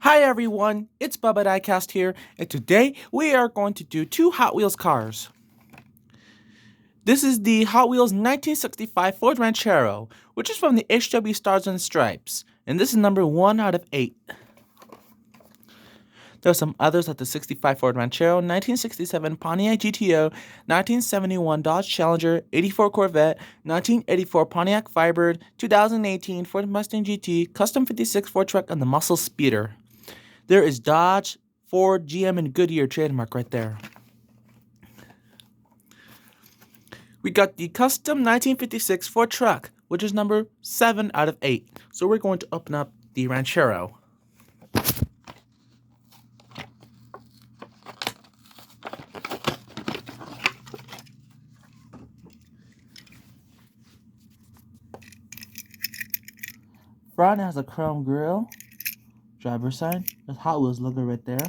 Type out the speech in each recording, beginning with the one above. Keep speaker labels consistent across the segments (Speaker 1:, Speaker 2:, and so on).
Speaker 1: Hi everyone, it's Bubba Diecast here, and today we are going to do two Hot Wheels cars. This is the Hot Wheels 1965 Ford Ranchero, which is from the HW Stars and Stripes, and this is number 1 out of 8. There are some others like the 65 Ford Ranchero, 1967 Pontiac GTO, 1971 Dodge Challenger, 84 Corvette, 1984 Pontiac Firebird, 2018 Ford Mustang GT, Custom 56 Ford Truck, and the Muscle Speeder. There is Dodge, Ford, GM, and Goodyear trademark right there. We got the custom 1956 Ford truck, which is number 7 out of 8. So we're going to open up the Ranchero. Front has a chrome grille. Driver's side, there's Hot Wheels logo right there.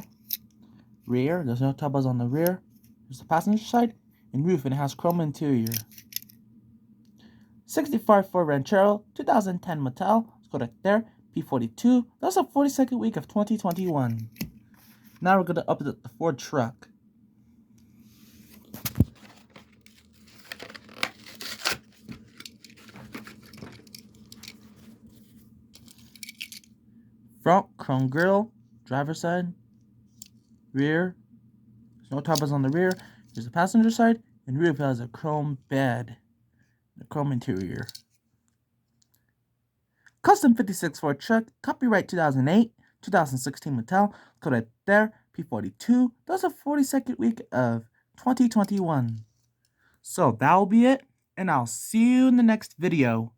Speaker 1: Rear, there's no tubs on the rear. There's the passenger side and roof, and it has chrome interior. 65 Ford Ranchero, 2010 Mattel. Let's go right there. P42. That's the 42nd week of 2021. Now we're going to update the Ford truck. Front, chrome grille, driver's side, rear, there's no toppers on the rear, here's the passenger side, and roof has a chrome bed, the chrome interior. Custom 56 Ford truck, copyright 2008, 2016 Mattel, go right there, P42, that's the 42nd week of 2021. So that'll be it, and I'll see you in the next video.